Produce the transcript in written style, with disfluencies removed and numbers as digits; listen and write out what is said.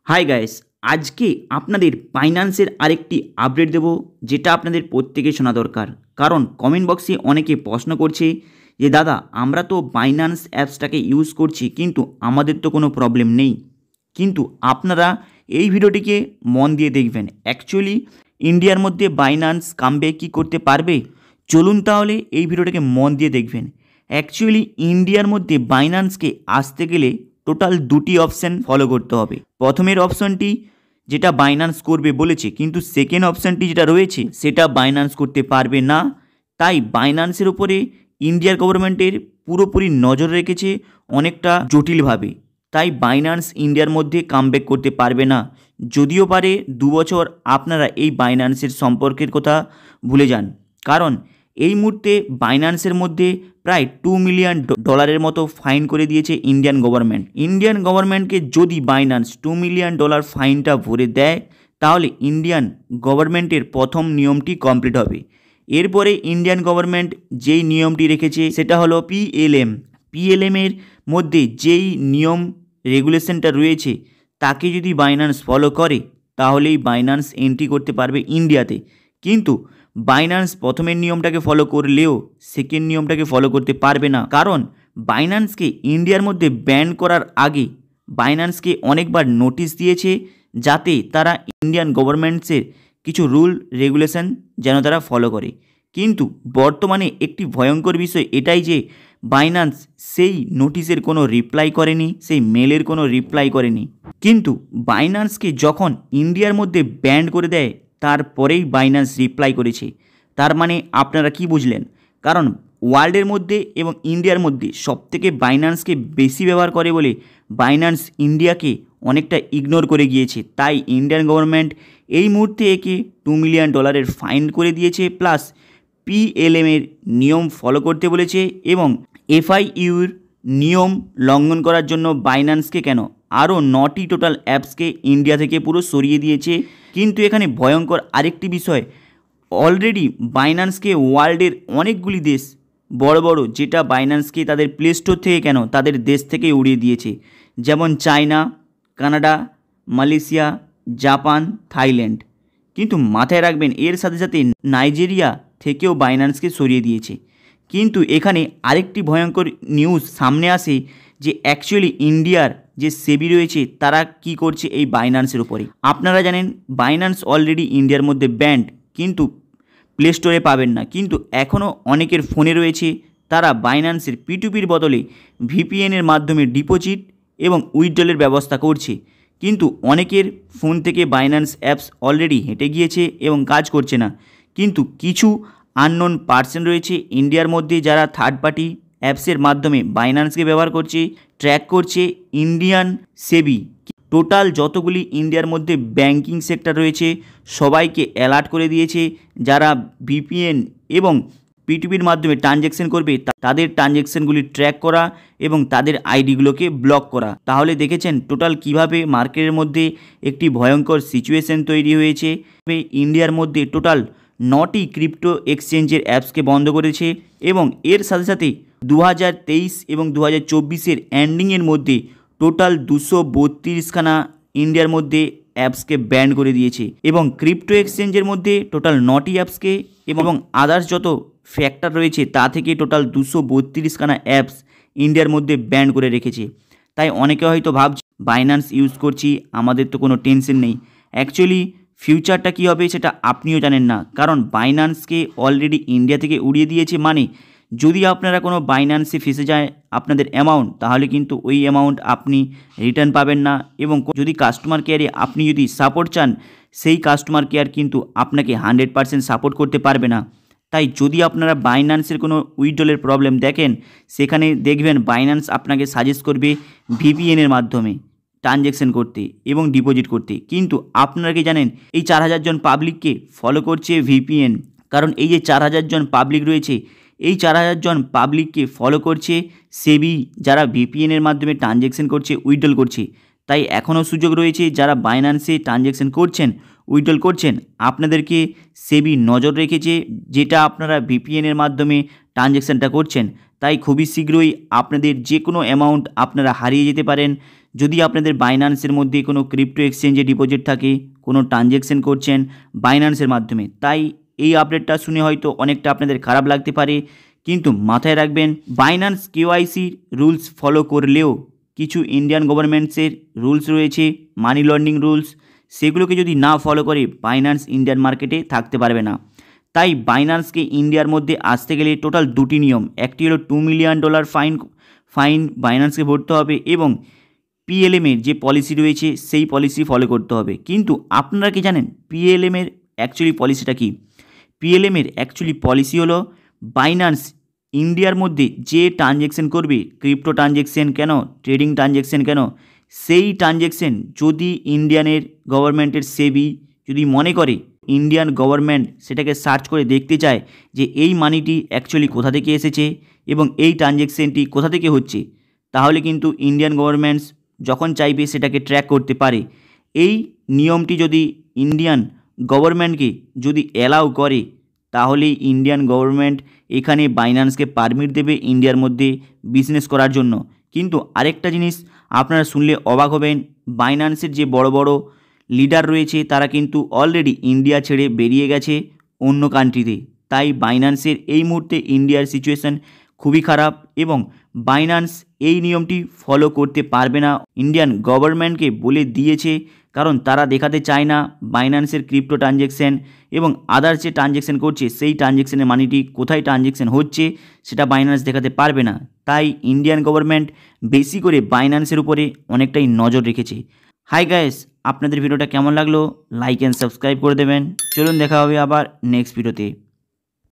Hi guys, আজকে আপনাদের বাইন্যান্সের আরেকটি আপডেট দেব, যেটা আপনাদের প্রত্যেকে শোনা দরকার। কারণ কমেন্ট বক্সে অনেকে প্রশ্ন করছে যে দাদা, আমরা তো বাইন্যান্স অ্যাপসটাকে ইউজ করছি, কিন্তু আমাদের তো কোনো প্রবলেম নেই। কিন্তু আপনারা এই ভিডিওটিকে মন দিয়ে দেখবেন। অ্যাকচুয়ালি ইন্ডিয়ার মধ্যে বাইন্যান্স কামব্যাক কি করতে পারবে? চলুন তাহলে এই ভিডিওটাকে মন দিয়ে দেখবেন। অ্যাকচুয়ালি ইন্ডিয়ার মধ্যে বাইন্যান্সকে আসতে গেলে টোটাল দুটি অপশান ফলো করতে হবে। প্রথমের অপশানটি যেটা বাইন্যান্স করবে বলেছে, কিন্তু সেকেন্ড অপশানটি যেটা রয়েছে সেটা বাইন্যান্স করতে পারবে না। তাই বাইন্যান্সের উপরে ইন্ডিয়ার গভর্নমেন্টের পুরোপুরি নজর রেখেছে অনেকটা জটিলভাবে। তাই বাইন্যান্স ইন্ডিয়ার মধ্যে কামব্যাক করতে পারবে না। যদিও পারে 2 বছর আপনারা এই বাইন্যান্সের সম্পর্কের কথা ভুলে যান। কারণ এই মুহূর্তে বাইন্যান্সের মধ্যে প্রায় $2 মিলিয়ন মতো ফাইন করে দিয়েছে ইন্ডিয়ান গভর্নমেন্ট। ইন্ডিয়ান গভর্নমেন্টকে যদি বাইন্যান্স $2 মিলিয়ন ফাইনটা ভরে দেয়, তাহলে ইন্ডিয়ান গভর্নমেন্টের প্রথম নিয়মটি কমপ্লিট হবে। এরপরে ইন্ডিয়ান গভর্নমেন্ট যেই নিয়মটি রেখেছে সেটা হলো পিএলএমের মধ্যে যেই নিয়ম রেগুলেশনটা রয়েছে তাকে যদি বাইন্যান্স ফলো করে, তাহলেই বাইন্যান্স এন্ট্রি করতে পারবে ইন্ডিয়াতে। কিন্তু বাইন্যান্স প্রথমের নিয়মটাকে ফলো করলেও সেকেন্ড নিয়মটাকে ফলো করতে পারবে না। কারণ বাইন্যান্সকে ইন্ডিয়ার মধ্যে ব্যান করার আগে বাইন্যান্সকে অনেকবার নোটিশ দিয়েছে, যাতে তারা ইন্ডিয়ান গভর্নমেন্টসের কিছু রুল রেগুলেশন যেন তারা ফলো করে। কিন্তু বর্তমানে একটি ভয়ঙ্কর বিষয় এটাই যে বাইন্যান্স সেই নোটিশের কোনো রিপ্লাই করেনি, সেই মেলের কোনো রিপ্লাই করেনি। কিন্তু বাইন্যান্সকে যখন ইন্ডিয়ার মধ্যে ব্যান করে দেয়, তারপরেই বাইন্যান্স রিপ্লাই করেছে। তার মানে আপনারা কি বুঝলেন? কারণ ওয়ার্ল্ডের মধ্যে এবং ইন্ডিয়ার মধ্যে সবথেকে বাইন্যান্সকে বেশি ব্যবহার করে বলে বাইন্যান্স ইন্ডিয়াকে অনেকটা ইগনোর করে গিয়েছে। তাই ইন্ডিয়ান গভর্নমেন্ট এই মুহূর্তে একে $2 মিলিয়ন ফাইন করে দিয়েছে, প্লাস পিএলএমের নিয়ম ফলো করতে বলেছে এবং এফআইইউর নিয়ম লঙ্ঘন করার জন্য বাইন্যান্সকে কেন আরও 9টি টোটাল অ্যাপসকে ইন্ডিয়া থেকে পুরো সরিয়ে দিয়েছে। কিন্তু এখানে ভয়ঙ্কর আরেকটি বিষয়, অলরেডি বাইন্যান্সকে ওয়ার্ল্ডের অনেকগুলি দেশ বড় বড়, যেটা বাইন্যান্সকে তাদের প্লে স্টোর থেকে কেন তাদের দেশ থেকে উড়িয়ে দিয়েছে, যেমন China, Canada, Malaysia, Japan, Thailand. কিন্তু মাথায় রাখবেন, এর সাথে সাথে নাইজেরিয়া থেকেও বাইন্যান্সকে সরিয়ে দিয়েছে। কিন্তু এখানে আরেকটি ভয়ঙ্কর নিউজ সামনে আসে যে অ্যাকচুয়ালি ইন্ডিয়ার যে সেবি রয়েছে তারা কি করছে এই বাইন্যান্সের উপরে। আপনারা জানেন বাইন্যান্স অলরেডি ইন্ডিয়ার মধ্যে ব্যান্ড, কিন্তু প্লে স্টোরে পাবেন না। কিন্তু এখনও অনেকের ফোনে রয়েছে, তারা বাইন্যান্সের P2Pর বদলে ভিপিএনের মাধ্যমে ডিপোজিট এবং উইথড্রলের ব্যবস্থা করছে। কিন্তু অনেকের ফোন থেকে বাইন্যান্স অ্যাপস অলরেডি হেঁটে গিয়েছে এবং কাজ করছে না। কিন্তু কিছু আননোন পার্সন রয়েছে ইন্ডিয়ার মধ্যে, যারা থার্ড পার্টি অ্যাপসের মাধ্যমে বাইন্যান্সকে ব্যবহার করছে, ট্র্যাক করছে। ইন্ডিয়ান সেবি টোটাল যতগুলি ইন্ডিয়ার মধ্যে ব্যাংকিং সেক্টর রয়েছে সবাইকে অ্যালার্ট করে দিয়েছে, যারা ভিপিএন এবং P2Pর মাধ্যমে ট্রানজ্যাকশন করবে তাদের ট্রানজ্যাকশনগুলি ট্র্যাক করা এবং তাদের আইডিগুলোকে ব্লক করা। তাহলে দেখেছেন টোটাল কিভাবে মার্কেটের মধ্যে একটি ভয়ঙ্কর সিচুয়েশন তৈরি হয়েছে। ইন্ডিয়ার মধ্যে টোটাল 9টি ক্রিপ্টো এক্সচেঞ্জের অ্যাপসকে বন্ধ করেছে এবং এর সাথে সাথে 2023 এবং 2024-এর এন্ডিংয়ের মধ্যে টোটাল 232খানা ইন্ডিয়ার মধ্যে অ্যাপসকে ব্যান করে দিয়েছে। এবং ক্রিপ্টো এক্সচেঞ্জের মধ্যে টোটাল 9টি অ্যাপসকে এবং আদার্স যত ফ্যাক্টর রয়েছে তা থেকে টোটাল 232খানা অ্যাপস ইন্ডিয়ার মধ্যে ব্যান করে রেখেছে। তাই অনেকে হয়তো ভাবছে বাইন্যান্স ইউজ করছি, আমাদের তো কোনো টেনশন নেই। অ্যাকচুয়ালি ফিউচারটা কী হবে সেটা আপনিও জানেন না। কারণ বাইন্যান্সকে অলরেডি ইন্ডিয়া থেকে উড়িয়ে দিয়েছে, মানে যদি আপনারা কোনো বাইন্যান্সে ফেসে যায় আপনাদের অ্যামাউন্ট, তাহলে কিন্তু ওই অ্যামাউন্ট আপনি রিটার্ন পাবেন না। এবং যদি কাস্টমার কেয়ারে আপনি যদি সাপোর্ট চান, সেই কাস্টমার কেয়ার কিন্তু আপনাকে 100% সাপোর্ট করতে পারবে না। তাই যদি আপনারা বাইন্যান্সের কোনো উইথড্রলের প্রবলেম দেখেন, সেখানে দেখবেন বাইন্যান্স আপনাকে সাজেস্ট করবে ভিপিএনের মাধ্যমে ট্রানজ্যাকশন করতে এবং ডিপোজিট করতে। কিন্তু আপনারা কি জানেন এই 4000 জন পাবলিককে ফলো করছে ভিপিএন? কারণ এই যে 4000 জন পাবলিক রয়েছে, এই 4000 জন পাবলিককে ফলো করছে সেবি, যারা ভিপিএনের মাধ্যমে ট্রানজ্যাকশন করছে, উইথড্রল করছে। তাই এখনও সুযোগ রয়েছে, যারা বাইন্যান্সে ট্রানজ্যাকশন করছেন, উইথড্রল করছেন, আপনাদেরকে সেবি নজর রেখেছে, যেটা আপনারা ভিপিএনের মাধ্যমে ট্রানজ্যাকশনটা করছেন তাই খুবই শীঘ্রই আপনাদের যে কোনো অ্যামাউন্ট আপনারা হারিয়ে যেতে পারেন যদি আপনাদের বাইন্যান্সের মধ্যে কোনো ক্রিপ্টো এক্সচেঞ্জে ডিপোজিট থাকে, কোনো ট্রানজ্যাকশন করছেন বাইন্যান্সের মাধ্যমে। তাই এই আপডেটটা শুনে হয়তো অনেকটা আপনাদের খারাপ লাগতে পারে, কিন্তু মাথায় রাখবেন বাইন্যান্স কেওয়াইসির রুলস ফলো করলেও কিছু ইন্ডিয়ান গভর্নমেন্টসের রুলস রয়েছে, মানি লন্ডারিং রুলস, সেগুলোকে যদি না ফলো করে বাইন্যান্স ইন্ডিয়ান মার্কেটে থাকতে পারবে না। তাই বাইন্যান্সকে ইন্ডিয়ার মধ্যে আসতে গেলে টোটাল দুটি নিয়ম, একটি হলো $2 মিলিয়ন ফাইন বাইন্যান্সকে ভরতে হবে এবং পিএলএমের যে পলিসি রয়েছে সেই পলিসি ফলো করতে হবে। কিন্তু আপনারা কি জানেন পিএলএমের অ্যাকচুয়ালি পলিসিটা কি? পিএলএমের অ্যাকচুয়ালি পলিসি হলো বাইন্যান্স ইন্ডিয়ার মধ্যে যে ট্রানজ্যাকশন করবে, ক্রিপ্টো ট্রানজ্যাকশন কেন, ট্রেডিং ট্রানজ্যাকশন কেন, সেই ট্রানজ্যাকশন যদি ইন্ডিয়ানের গভর্নমেন্টের সেবি যদি মনে করে, ইন্ডিয়ান গভর্নমেন্ট সেটাকে সার্চ করে দেখতে চায় যে এই মানিটি অ্যাকচুয়ালি কোথা থেকে এসেছে এবং এই ট্রানজ্যাকশনটি কোথা থেকে হচ্ছে, তাহলে কিন্তু ইন্ডিয়ান গভর্নমেন্টস যখন চাইবে সেটাকে ট্র্যাক করতে পারে। এই নিয়মটি যদি ইন্ডিয়ান গভর্নমেন্টকে যদি অ্যালাউ করে তাহলে ইন্ডিয়ান গভর্নমেন্ট এখানে বাইন্যান্সকে পারমিট দেবে ইন্ডিয়ার মধ্যে বিজনেস করার জন্য। কিন্তু আরেকটা জিনিস আপনারা শুনলে অবাক হবেন, বাইন্যান্সের যে বড় বড় লিডার রয়েছে তারা কিন্তু অলরেডি ইন্ডিয়া ছেড়ে বেরিয়ে গেছে অন্য কান্ট্রিতে। তাই বাইন্যান্সের এই মুহূর্তে ইন্ডিয়ার সিচুয়েশান খুবই খারাপ এবং বাইন্যান্স এই নিয়মটি ফলো করতে পারবে না, ইন্ডিয়ান গভর্নমেন্টকে বলে দিয়েছে, কারণ তারা দেখাতে চায় না বাইন্যান্সের ক্রিপ্টো ট্রানজ্যাকশন এবং আদার্স যে ট্রানজ্যাকশন করছে সেই ট্রানজ্যাকশনের মানিটি কোথায় ট্রানজ্যাকশন হচ্ছে সেটা বাইন্যান্স দেখাতে পারবে না। তাই ইন্ডিয়ান গভর্নমেন্ট বেশি করে বাইন্যান্সের উপরে অনেকটাই নজর রেখেছে। হাই গাইস, আপনাদের ভিডিওটা কেমন লাগলো লাইক অ্যান্ড সাবস্ক্রাইব করে দেবেন। চলুন দেখা হবে আবার নেক্সট ভিডিওতে।